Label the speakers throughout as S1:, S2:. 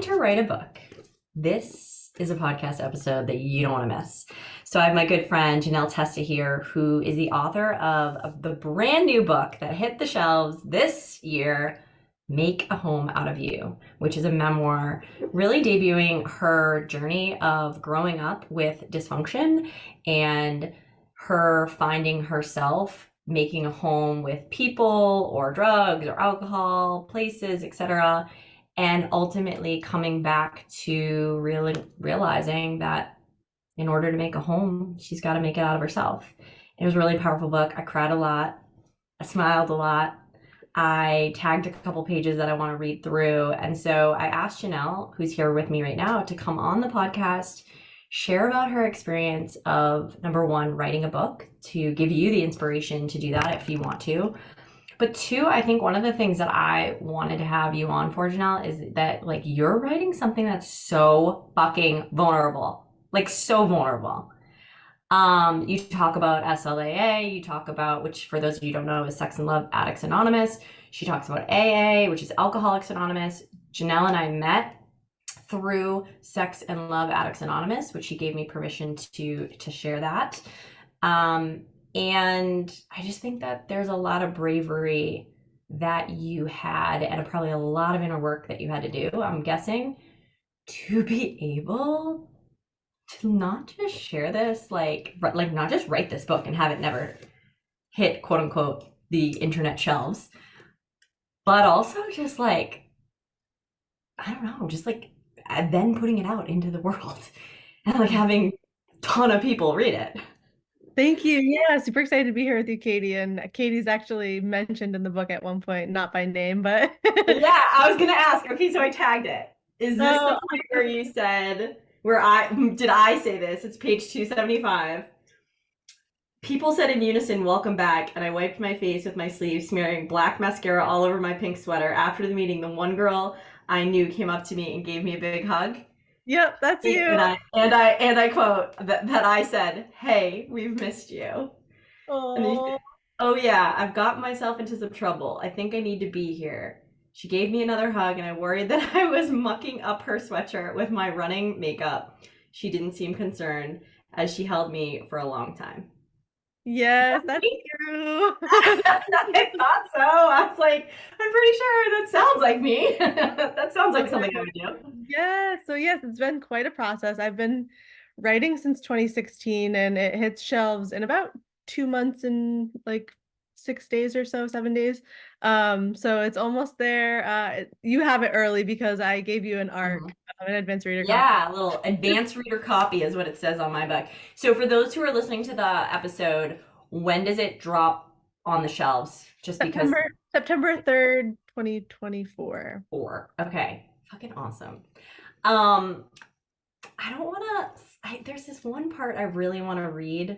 S1: trying to write a book, this is a podcast episode that you don't want to miss. So I have my good friend Ginelle Testa here, who is the author of the brand new book that hit the shelves this year, Make a Home Out of You, which is a memoir really debuting her journey of growing up with dysfunction and her finding herself making a home with people or drugs or alcohol, places, etc., and ultimately coming back to really realizing that in order to make a home, she's got to make it out of herself. It was a really powerful book. I cried a lot. I smiled a lot. I tagged a couple pages that I want to read through. And so I asked Ginelle, who's here with me right now, to come on the podcast, share about her experience of, number one, writing a book, to give you the inspiration to do that if you want to. But two, I think one of the things that I wanted to have you on for, Ginelle, is that like you're writing something that's so fucking vulnerable, like so vulnerable. You talk about SLAA, you talk about, which for those of you who don't know is Sex and Love Addicts Anonymous. She talks about AA, which is Alcoholics Anonymous. Ginelle and I met through Sex and Love Addicts Anonymous, which she gave me permission to share that. And I just think that there's a lot of bravery that you had and probably a lot of inner work that you had to do, I'm guessing, to be able to not just share this, like not just write this book and have it never hit, quote unquote, the internet shelves, but also just like, I don't know, just like then putting it out into the world and like having a ton of people read it.
S2: Thank you. Yeah, super excited to be here with you, Katie. And Katie's actually mentioned in the book at one point, not by name, but
S1: Yeah, I was gonna ask. Okay, so I tagged it. Is this the
S2: oh,
S1: point where you said where I say this? It's page 275. People said in unison, "Welcome back," and I wiped my face with my sleeve, smearing black mascara all over my pink sweater. After the meeting, the one girl I knew came up to me and gave me a big hug.
S2: yep, that's you.
S1: And I quote that I said, "Hey, we've missed you." And he said,
S2: Oh,
S1: "Oh yeah, I've gotten myself into some trouble. I think I need to be here." She gave me another hug, and I worried that I was mucking up her sweatshirt with my running makeup. She didn't seem concerned as she held me for a long time.
S2: yes, that's true.
S1: I thought so. I was like, I'm pretty sure that sounds like me. That sounds like something I would do.
S2: Yeah, so yes, it's been quite a process. I've been writing since 2016 and it hits shelves in about 2 months and like 6 days or so, 7 days. So it's almost there. You have it early because I gave you an ARC,
S1: Mhm.
S2: an advanced reader copy.
S1: Yeah, a little advanced reader copy is what it says on my book. So for those who are listening to the episode, when does it drop on the shelves? Just because
S2: September 3rd, 2024.
S1: four. Okay. Fucking awesome. Um, I don't wanna there's this one part I really want to read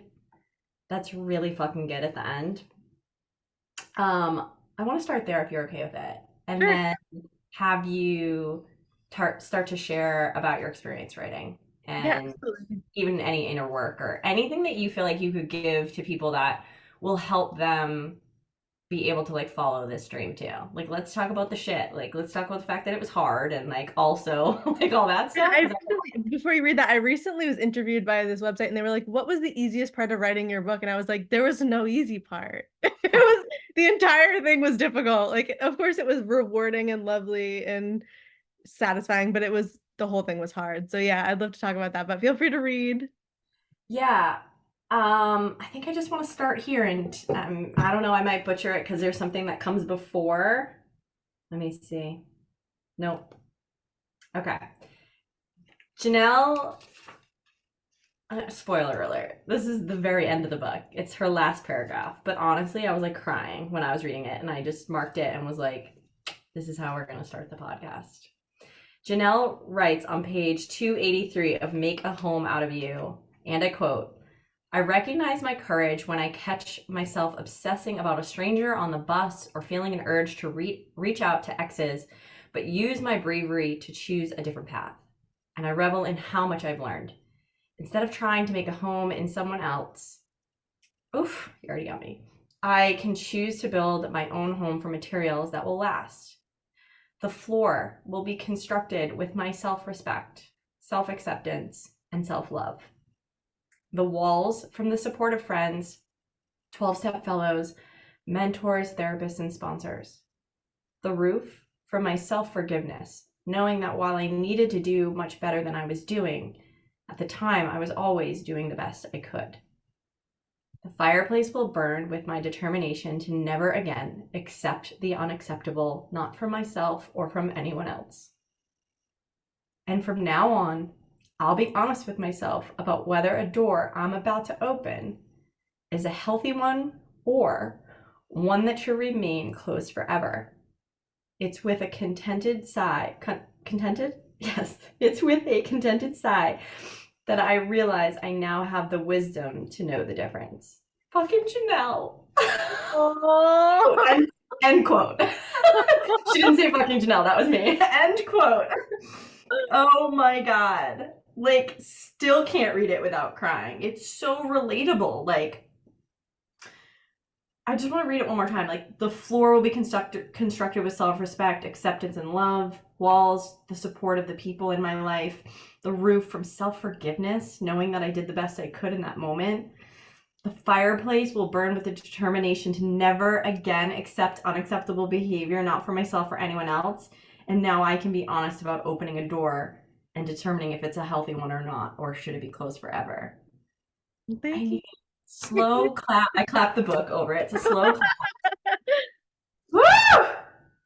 S1: that's really fucking good at the end. I want to start there if you're okay with it. And
S2: Sure.
S1: then have you start to share about your experience writing
S2: Yeah,
S1: and
S2: absolutely.
S1: even any inner work or anything that you feel like you could give to people that will help them be able to like follow this dream too. Like let's talk about the shit. Like let's talk about the fact that it was hard and like also like all that
S2: Yeah,
S1: stuff.
S2: before you read that, I recently was interviewed by this website and they were like, "What was the easiest part of writing your book?" And I was like, "There was no easy part. It was the entire thing was difficult. Like, of course, it was rewarding and lovely and satisfying, but the whole thing was hard." So yeah, I'd love to talk about that, but feel free to read.
S1: Yeah. I think I just want to start here and I don't know, I might butcher it because there's something that comes before. Let me see. Nope. Okay. Janelle, spoiler alert. This is the very end of the book. It's her last paragraph. But honestly, I was like crying when I was reading it and I just marked it and was like, this is how we're going to start the podcast. Janelle writes on page 283 of Make a Home Out of You, and I quote, "I recognize my courage when I catch myself obsessing about a stranger on the bus or feeling an urge to reach out to exes, but use my bravery to choose a different path. And I revel in how much I've learned. Instead of trying to make a home in someone else, oof, you already got me. I can choose to build my own home from materials that will last. The floor will be constructed with my self-respect, self-acceptance, and self-love. The walls from the support of friends, 12-step fellows, mentors, therapists, and sponsors. The roof from my self-forgiveness, knowing that while I needed to do much better than I was doing, at the time I was always doing the best I could. The fireplace will burn with my determination to never again accept the unacceptable, not from myself or from anyone else. And from now on, I'll be honest with myself about whether a door I'm about to open is a healthy one or one that should remain closed forever. It's with a contented sigh, contented? Yes, it's with a contented sigh that I realize I now have the wisdom to know the difference. Fucking Ginelle.
S2: Oh.
S1: End quote. She didn't say fucking Ginelle, that was me. End quote. Oh my God. Like, still can't read it without crying. It's so relatable. Like, I just want to read it one more time. Like, the floor will be constructed with self-respect, acceptance, and love. Walls, the support of the people in my life. The roof from self-forgiveness, knowing that I did the best I could in that moment. The fireplace will burn with the determination to never again accept unacceptable behavior, not for myself or anyone else. And now I can be honest about opening a door and determining if it's a healthy one or not, or should it be closed forever.
S2: Thank
S1: I
S2: you.
S1: need slow clap. I clapped the book over it. It's a slow clap. Woo!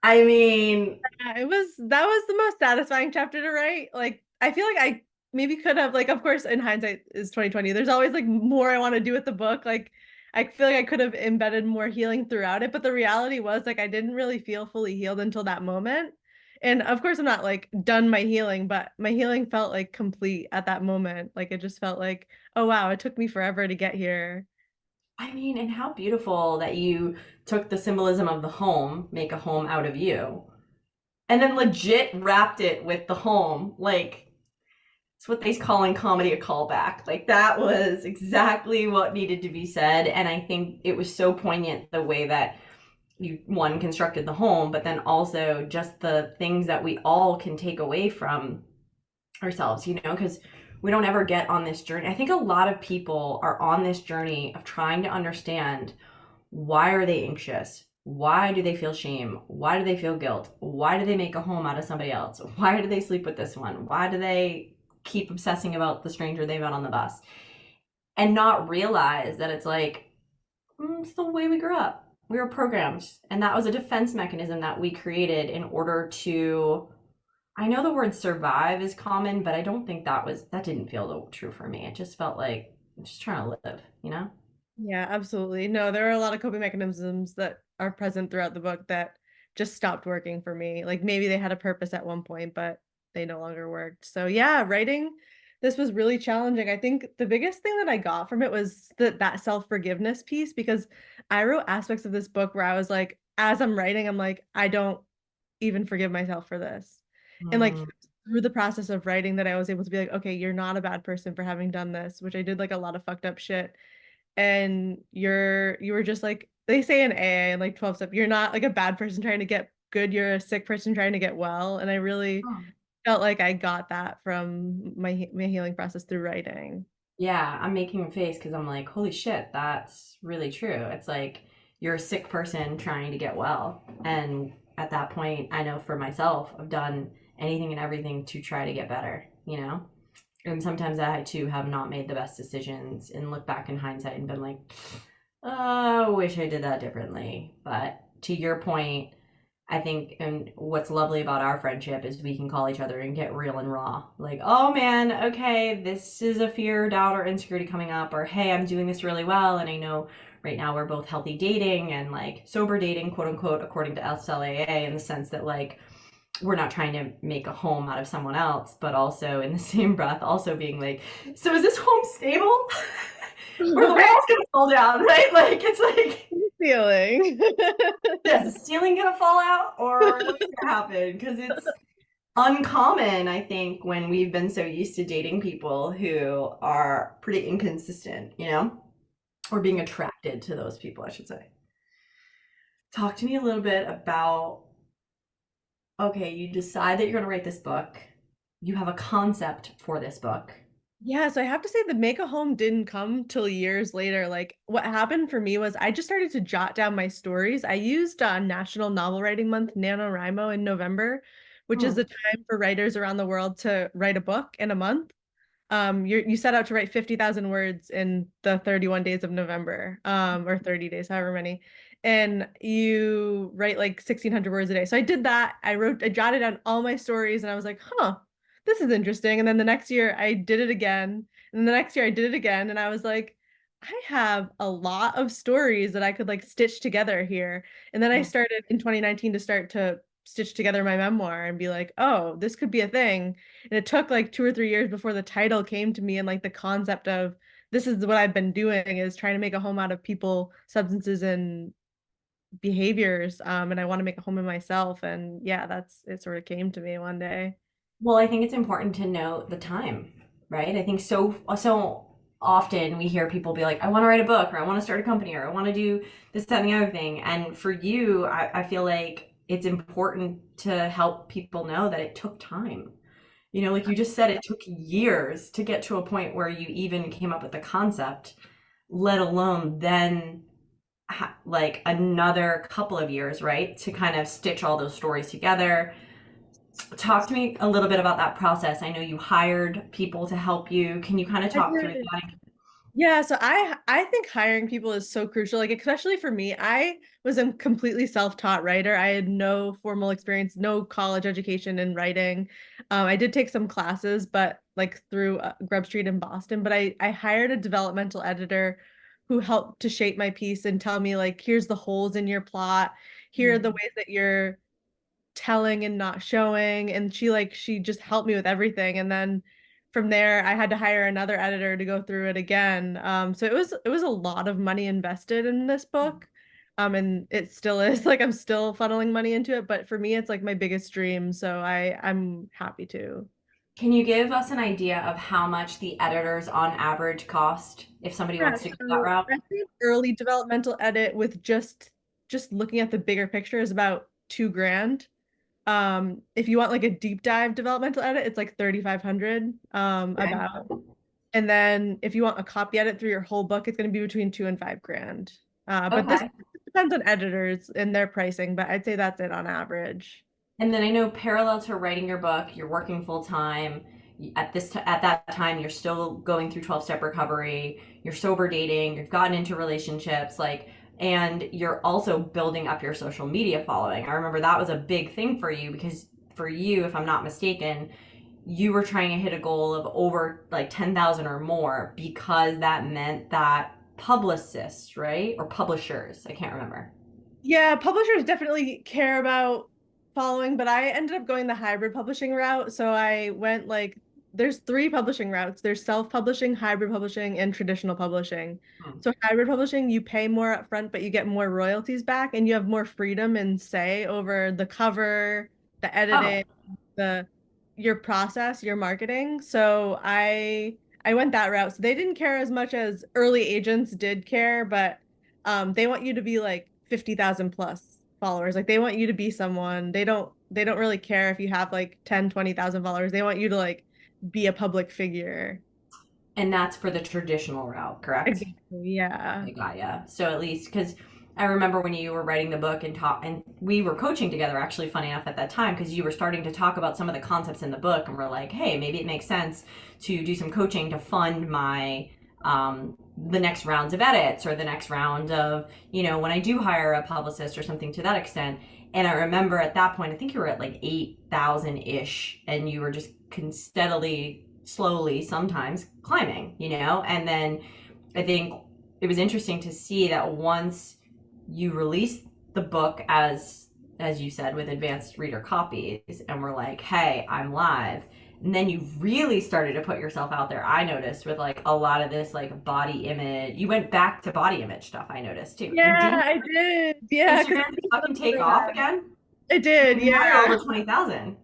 S1: I mean,
S2: That was the most satisfying chapter to write. Like, I feel like I maybe could have, like, of course, in hindsight is 2020. There's always like more I want to do with the book. Like, I feel like I could have embedded more healing throughout it, but the reality was like I didn't really feel fully healed until that moment. And of course, I'm not like done my healing, but my healing felt like complete at that moment. Like it just felt like, oh wow, it took me forever to get here.
S1: and how beautiful that you took the symbolism of the home, make a home out of you, and then legit wrapped it with the home. Like, it's what they call in comedy a callback. Like, that was exactly what needed to be said. And I think it was so poignant the way that you, one, constructed the home, but then also just the things that we all can take away from ourselves, because we don't ever get on this journey. I think a lot of people are on this journey of trying to understand, why are they anxious? Why do they feel shame? Why do they feel guilt? Why do they make a home out of somebody else? Why do they sleep with this one? Why do they keep obsessing about the stranger they met on the bus? And not realize that it's like, it's the way we grew up. We were programmed. And that was a defense mechanism that we created in order to, I know the word survive is common, but I don't think that didn't feel true for me. It just felt like I'm just trying to live.
S2: Yeah, absolutely. No, there are a lot of coping mechanisms that are present throughout the book that just stopped working for me. Like maybe they had a purpose at one point, but they no longer worked. So yeah, writing this was really challenging. I think the biggest thing that I got from it was that self-forgiveness piece, because I wrote aspects of this book where I was like, as I'm writing, I'm like, I don't even forgive myself for this. And like
S1: Mm.
S2: through the process of writing that I was able to be like, okay, you're not a bad person for having done this, which I did like a lot of fucked up shit, and you were just like they say in AA and like 12 step, you're not like a bad person trying to get good, you're a sick person trying to get well. And I really
S1: Oh.
S2: felt like I got that from my healing process through writing.
S1: Yeah, I'm making a face because I'm like, holy shit, that's really true. It's like you're a sick person trying to get well. And at that point, I know for myself, I've done anything and everything to try to get better? And sometimes I too have not made the best decisions and look back in hindsight and been like, oh, I wish I did that differently. But to your point, I think, and what's lovely about our friendship is we can call each other and get real and raw. Like, oh man, okay, this is a fear, doubt, or insecurity coming up, or hey, I'm doing this really well, and I know right now we're both healthy dating and like sober dating, quote unquote, according to SLAA, in the sense that like we're not trying to make a home out of someone else, but also in the same breath, also being like, so is this home stable? Or the walls gonna fall down, right? Like, it's like,
S2: Feeling.
S1: yeah, is the ceiling gonna fall out or what's gonna happen? Because it's uncommon, I think, when we've been so used to dating people who are pretty inconsistent, or being attracted to those people, I should say. Talk to me a little bit about Okay, you decide that you're going to write this book. You have a concept for this book.
S2: Yeah, so I have to say the make a home didn't come till years later. Like what happened for me was I just started to jot down my stories. I used National Novel Writing Month, NaNoWriMo in November, which is the
S1: Hmm.
S2: time for writers around the world to write a book in a month. You set out to write 50,000 words in the 31 days of November, or 30 days, however many. And you write like 1,600 words a day. So I did that. I jotted down all my stories and I was like, huh, this is interesting. And then the next year I did it again. And the next year I did it again. And I was like, I have a lot of stories that I could like stitch together here. And then I started in 2019 to start to stitch together my memoir and be like, oh, this could be a thing. And it took like 2 or 3 years before the title came to me and like the concept of this is what I've been doing is trying to make a home out of people, substances, and behaviors. And I want to make a home in myself. And yeah, that's it sort of came to me one day.
S1: Well, I think it's important to note the time, right? I think so often we hear people be like, I want to write a book or I want to start a company or I want to do this, that, and the other thing. And for you, I feel like it's important to help people know that it took time. You know, like you just said, it took years to get to a point where you even came up with the concept, let alone then like another couple of years, right? To kind of stitch all those stories together. Talk to me a little bit about that process. I know you hired people to help you. Can you kind of
S2: I
S1: talk through
S2: did.
S1: that?
S2: Yeah, so I think hiring people is so crucial. Like especially for me, I was a completely self-taught writer. I had no formal experience, no college education in writing. I did take some classes, but like through Grub Street in Boston. But I hired a developmental editor who helped to shape my piece and tell me like, here's the holes in your plot. Here are the
S1: Mm.
S2: ways that you're telling and not showing, and she just helped me with everything. And then from there I had to hire another editor to go through it again. So it was a lot of money invested in this book. And it still is like I'm still funneling money into it, but for me it's like my biggest dream, so I'm happy to.
S1: Can you give us an idea of how much the editors on average cost if somebody
S2: Yeah,
S1: wants to go that
S2: so
S1: route?
S2: I think early developmental edit with just looking at the bigger picture is about 2 grand. If you want like a deep dive developmental edit, it's like 3,500
S1: Okay.
S2: about. And then if you want a copy edit through your whole book, it's going to be between 2 and 5 grand. But this
S1: Okay.
S2: depends on editors and their pricing, but I'd say that's it on average.
S1: And then I know parallel to writing your book, you're working full time. At that time, you're still going through 12-step recovery. You're sober dating. You've gotten into relationships, like, and you're also building up your social media following. I remember that was a big thing for you because for you, if I'm not mistaken, you were trying to hit a goal of over like 10,000 or more because that meant that publicists, right? Or publishers, I can't remember.
S2: Yeah, publishers definitely care about following, but I ended up going the hybrid publishing route. So I went like there's 3 publishing routes. There's self-publishing, hybrid publishing, and traditional publishing.
S1: Hmm.
S2: So hybrid publishing, you pay more upfront, but you get more royalties back, and you have more freedom and say over the cover, the
S1: Oh,
S2: editing, the your process, your marketing. So I went that route. So they didn't care as much as early agents did care, but they want you to be like 50,000 plus followers. Like they want you to be someone. They don't really care if you have like 10, 20,000 followers. They want you to like be a public figure.
S1: and that's for the traditional route, correct?
S2: Exactly. Yeah.
S1: I got ya. So at least because I remember when you were writing the book and talk, and we were coaching together. Actually, funny enough, at that time, because you were starting to talk about some of the concepts in the book, and we're like, hey, maybe it makes sense to do some coaching to fund my the next rounds of edits or the next round of when I do hire a publicist or something to that extent. And I remember at that point, I think you were at like 8,000 ish, and you were just steadily, slowly, sometimes climbing, and then I think it was interesting to see that once you released the book as you said with advanced reader copies and we're like, hey, I'm live, and then you really started to put yourself out there. I noticed with like a lot of this like body image, you went back to body image stuff. I noticed too. And
S2: Yeah,
S1: didn't
S2: I did. Yeah, because
S1: Instagram fucking take off again?
S2: it did.
S1: Now you're
S2: Yeah.
S1: over 20,000.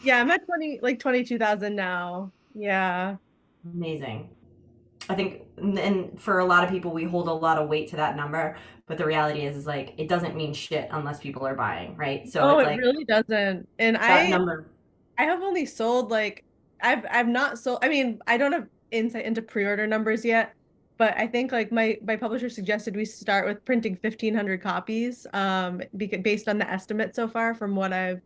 S2: Yeah, I'm at 22,000 now. Yeah.
S1: Amazing. I think, and for a lot of people, we hold a lot of weight to that number. But the reality is like it doesn't mean shit unless people are buying, right? So
S2: Oh,
S1: it's
S2: it
S1: like
S2: really doesn't. And
S1: that number.
S2: I have only sold like I've not sold, I mean, I don't have insight into pre-order numbers yet, but I think like my publisher suggested we start with printing 1,500 copies because based on the estimate so far from what I've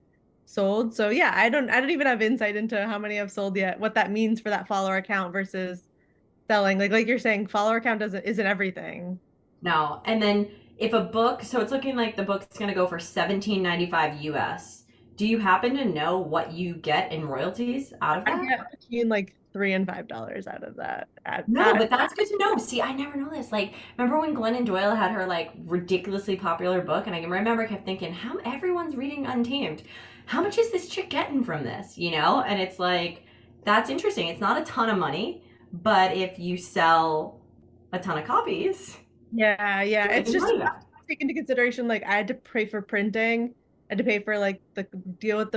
S2: sold. So yeah, I don't even have insight into how many I've sold yet, what that means for that follower account versus selling. Like you're saying, follower account doesn't isn't everything.
S1: No. And then if a book, so it's looking like the book's going to go for 17.95 US. Do you happen to know what you get in royalties out of
S2: I
S1: that?
S2: get between like $3 and $5 out of that.
S1: No, but that's good to know. See, I never know this. Like, remember when Glennon Doyle had her like ridiculously popular book, and I can remember I kept thinking, how everyone's reading Untamed. How much is this chick getting from this? You know? And it's like that's interesting. It's not a ton of money, but if you sell a ton of copies,
S2: Yeah, yeah.
S1: you're
S2: It's
S1: making
S2: just
S1: money back.
S2: take into consideration like I had to pay for printing, I had to pay for like the deal with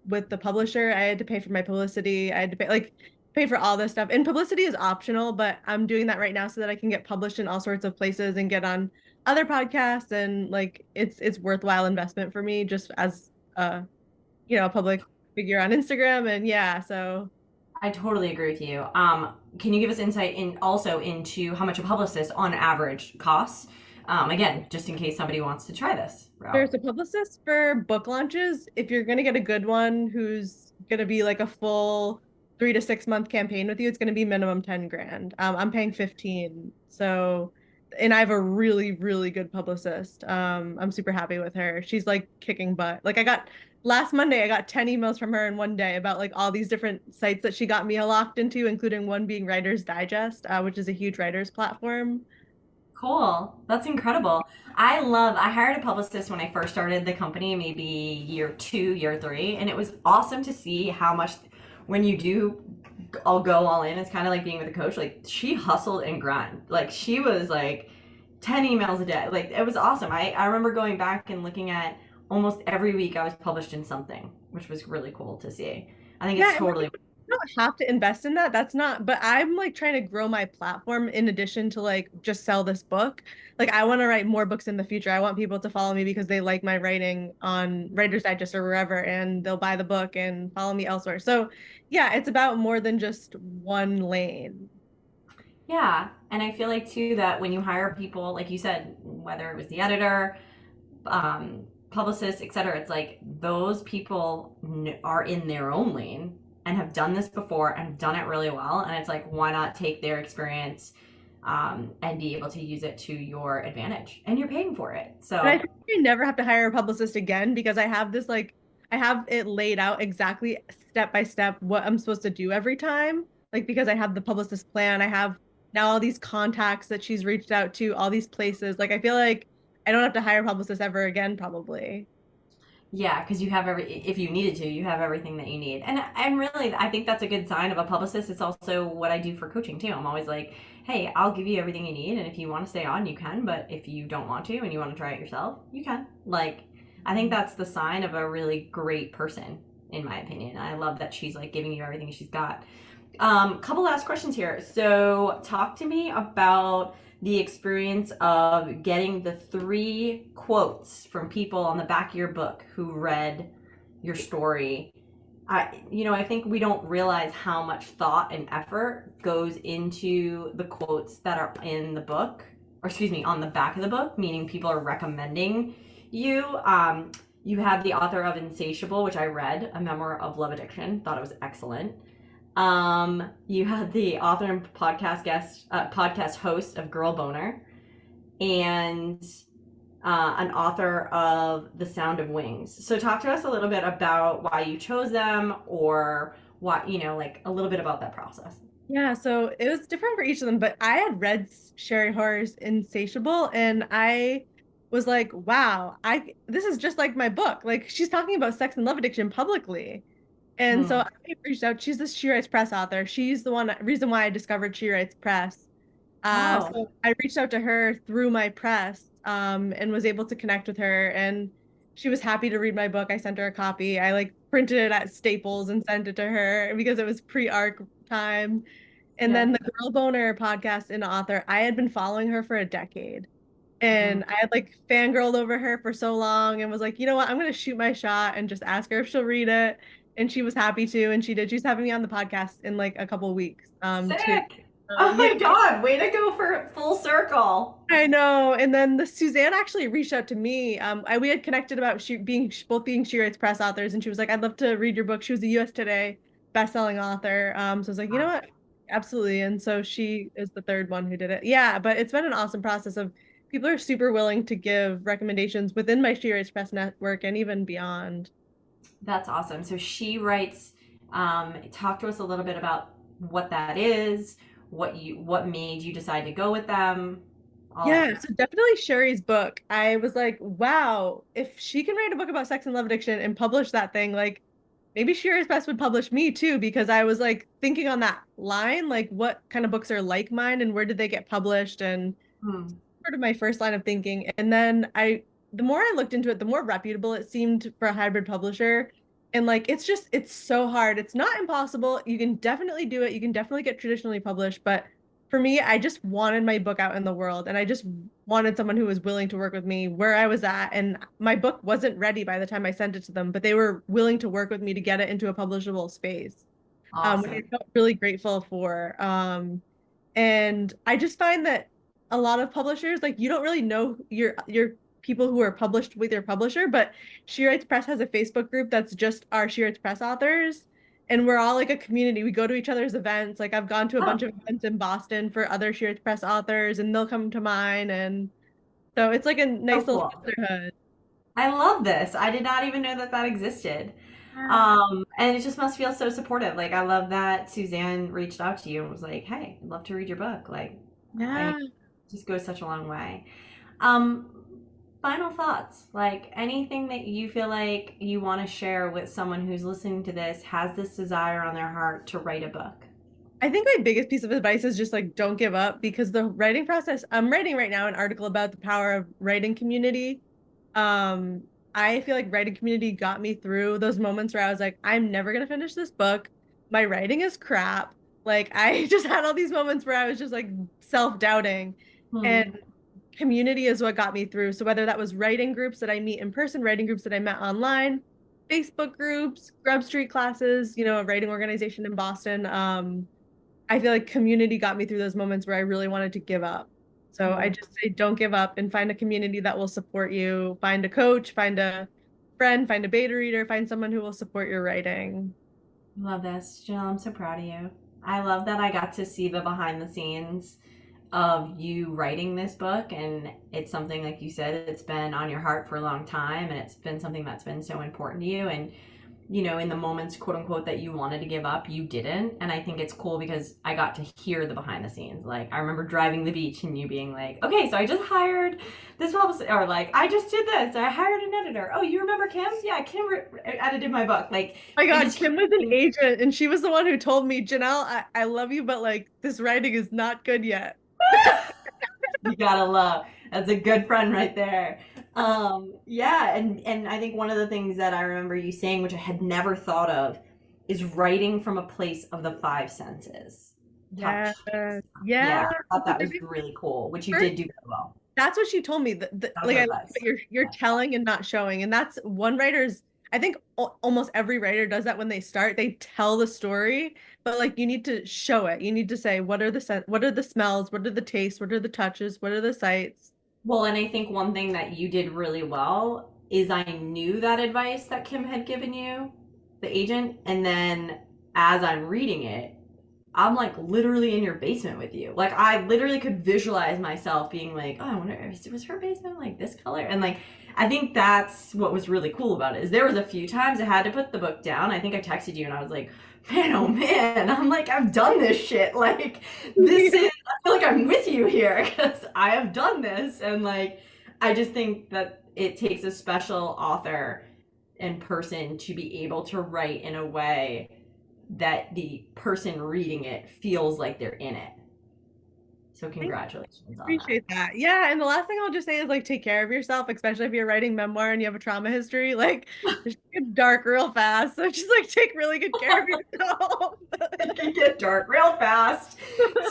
S2: with the publisher, I had to pay for my publicity, I had to pay for all this stuff. And publicity is optional, but I'm doing that right now so that I can get published in all sorts of places and get on other podcasts and like it's worthwhile investment for me just as a public figure on Instagram and yeah, so
S1: I totally agree with you. Can you give us insight in also into how much a publicist on average costs? Again, just in case somebody wants to try this route.
S2: there's a publicist for book launches. If you're going to get a good one who's going to be like a full 3 to 6 month campaign with you, it's going to be minimum 10 grand. I'm paying 15. So, and I have a really, really good publicist. I'm super happy with her. She's like kicking butt. Like last Monday, I got 10 emails from her in one day about like all these different sites that she got me locked into, including one being Writer's Digest, which is a huge writers platform.
S1: Cool. That's incredible. I hired a publicist when I first started the company, maybe year two, year three, and it was awesome to see how much when you do I'll go all in. It's kind of like being with a coach. Like she hustled and grind. Like she was like 10 emails a day. Like it was awesome. I remember going back and looking at almost every week I was published in something, which was really cool to see. I think it's
S2: Yeah,
S1: totally.
S2: don't have to invest in that. That's not, but I'm like trying to grow my platform in addition to like just sell this book. Like I want to write more books in the future. I want people to follow me because they like my writing on Writer's Digest or wherever, and they'll buy the book and follow me elsewhere. So yeah, it's about more than just one lane.
S1: Yeah. And I feel like too that when you hire people, like you said, whether it was the editor, publicists, etc., it's like those people are in their own lane and have done this before and have done it really well. And it's like, why not take their experience and be able to use it to your advantage? And you're paying for it.
S2: And I
S1: So
S2: think I never have to hire a publicist again because I have this like I have it laid out exactly step by step what I'm supposed to do every time. Like because I have the publicist plan, I have now all these contacts that she's reached out to, all these places. Like I feel like I don't have to hire a publicist ever again, probably.
S1: yeah, because you have if you needed to, you have everything that you need. And I'm really, I think that's a good sign of a publicist. It's also what I do for coaching too. I'm always like, hey, I'll give you everything you need. And if you want to stay on, you can. But if you don't want to and you want to try it yourself, you can. Like, I think that's the sign of a really great person, in my opinion. I love that she's like giving you everything she's got. Couple last questions here. So, talk to me about the experience of getting the three quotes from people on the back of your book who read your story. I think we don't realize how much thought and effort goes into the quotes that are in the book, or excuse me, on the back of the book, meaning people are recommending you. You have the author of Insatiable, which I read, a memoir of love addiction. Thought it was excellent. You had the author and podcast host of Girl Boner, and an author of The Sound of Wings. So, talk to us a little bit about why you chose them, or what like a little bit about that process.
S2: Yeah, so it was different for each of them, but I had read Sherry Horror's Insatiable and I was like, wow, I this is just like my book. Like she's talking about sex and love addiction publicly. And so
S1: Hmm.
S2: I reached out. She's this She Writes Press author. She's the reason why I discovered She Writes Press.
S1: Oh,
S2: So I reached out to her through my press, and was able to connect with her. And she was happy to read my book. I sent her a copy. I like printed it at Staples and sent it to her because it was pre-ARC time. And
S1: Yeah.
S2: then the Girl Boner podcast and author, I had been following her for a decade.
S1: Mm.
S2: And I had like fangirled over her for so long and was like, you know what, I'm gonna shoot my shot and just ask her if she'll read it. And she was happy to, and she did. She's having me on the podcast in like a couple of weeks, too.
S1: Sick. Oh
S2: Yeah,
S1: my God, way to go for full circle.
S2: I know. And then the Suzanne actually reached out to me. We had connected about both being She Writes Press authors, and she was like, "I'd love to read your book." She was a U.S. Today bestselling author. So I was like, you know
S1: Wow.
S2: what, absolutely. And so she is the third one who did it. Yeah, but it's been an awesome process of people are super willing to give recommendations within my She Writes Press network and even beyond.
S1: That's awesome. So she writes, talk to us a little bit about what that is, what made you decide to go with them, all that
S2: Yeah,
S1: good
S2: so definitely Sherry's book. I was like, wow, if she can write a book about sex and love addiction and publish that thing, like maybe Sherry's Best would publish me too, because I was like thinking on that line, like what kind of books are like mine and where did they get published and
S1: stuff.
S2: sort of my first line of thinking. And then the more I looked into it, the more reputable it seemed for a hybrid publisher. And like, it's so hard. It's not impossible. You can definitely do it. You can definitely get traditionally published. But for me, I just wanted my book out in the world and I just wanted someone who was willing to work with me where I was at. And my book wasn't ready by the time I sent it to them, but they were willing to work with me to get it into a publishable space, which I
S1: Awesome.
S2: felt really grateful for. And I just find that a lot of publishers, like you don't really know your people who are published with your publisher, but She Writes Press has a Facebook group that's just our She Writes Press authors. And we're all like a community. We go to each other's events. Like I've gone to a
S1: Oh,
S2: bunch of events in Boston for other She Writes Press authors, and they'll come to mine. And so it's like a
S1: so
S2: nice little
S1: cool.
S2: sisterhood.
S1: I love this. I did not even know that that existed.
S2: Yeah.
S1: And it just must feel so supportive. Like I love that Suzanne reached out to you and was like, "Hey, I'd love to read your book." Like, I mean,
S2: Yeah.
S1: it just goes such a long way. Um, Final thoughts, like anything that you feel like you want to share with someone who's listening to this, has this desire on their heart to write a book.
S2: I think my biggest piece of advice is just like don't give up because the writing process, I'm writing right now an article about the power of writing community. Um, I feel like writing community got me through those moments where I was like, I'm never gonna finish this book. My writing is crap. Like I just had all these moments where I was just like self-doubting. And
S1: Hmm.
S2: community is what got me through. So whether that was writing groups that I meet in person, writing groups that I met online, Facebook groups, Grub Street classes, a writing organization in Boston. I feel like community got me through those moments where I really wanted to give up. So I
S1: Hmm.
S2: just say don't give up and find a community that will support you. Find a coach, find a friend, find a beta reader, find someone who will support your writing.
S1: Love this, Jill. I'm so proud of you. I love that I got to see the behind the scenes of you writing this book, and it's something like you said, it's been on your heart for a long time, and it's been something that's been so important to you. And in the moments, quote unquote, that you wanted to give up, you didn't. And I think it's cool because I got to hear the behind the scenes. Like, I remember driving the beach and you being like, okay, so I just hired this publicist, or like, I just did this. I hired an editor. Oh, you remember Kim? Yeah, Kim edited my book. Like,
S2: Oh my
S1: and
S2: God,
S1: just
S2: Kim was an
S1: hearing,
S2: agent and she was the one who told me, Janelle, I love you, but like this writing is not good yet.
S1: you gotta love. That's a good friend right there. Yeah, and I think one of the things that I remember you saying, which I had never thought of, is writing from a place of the five senses.
S2: Yeah.
S1: Touch.
S2: Yeah.
S1: Yeah, I thought that was really cool, which you did do very well.
S2: That's what she told me.
S1: That was
S2: Like
S1: her
S2: I love
S1: advice.
S2: that you're telling and not showing, and that's one writer's. I think almost every writer does that when they start. They tell the story, but like you need to show it. You need to say what are the smells, what are the tastes, what are the touches, what are the sights.
S1: Well, and I think one thing that you did really well is I knew that advice that Kim had given you, the agent, and then as I'm reading it, I'm like literally in your basement with you. Like I literally could visualize myself being like, oh, I wonder was her basement like this color? And like I think that's what was really cool about it. Is there was a few times I had to put the book down. I think I texted you and I was like, man, oh man, I'm like I've done this shit. Like this is I feel like I'm with you here because I have done this, and like I just think that it takes a special author and person to be able to write in a way that the person reading it feels like they're in it. So congratulations on that.
S2: Appreciate that. Yeah, and the last thing I'll just say is like take care of yourself, especially if you're writing memoir and you have a trauma history. Like it get dark real fast. So just like take really good care of yourself.
S1: It can get dark real fast.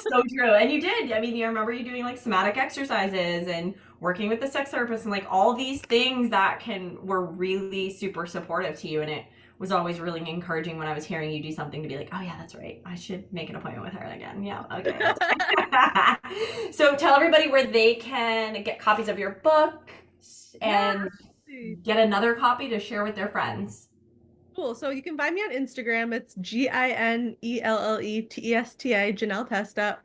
S1: So true. And you did. I mean, you remember you doing like somatic exercises and working with the sex therapist and like all these things that were really super supportive to you. And it was always really encouraging when I was hearing you do something to be like, oh yeah, that's right. I should make an appointment with her again. Yeah. Okay. So tell everybody where they can get copies of your book and get another copy to share with their friends.
S2: Cool. So you can find me on Instagram. It's GINELLETESTA, Ginelle Testa.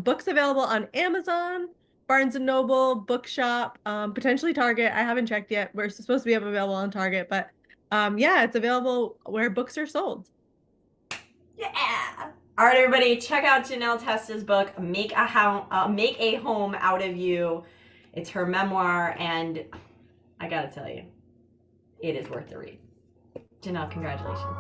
S2: Books available on Amazon, Barnes and Noble, Bookshop, potentially Target. I haven't checked yet. We're supposed to be available on Target, but yeah, it's available where books are sold.
S1: Yeah. All right, everybody, check out Ginelle Testa's book, Make a Home Out of You. It's her memoir, and I gotta tell you, it is worth the read. Ginelle, congratulations.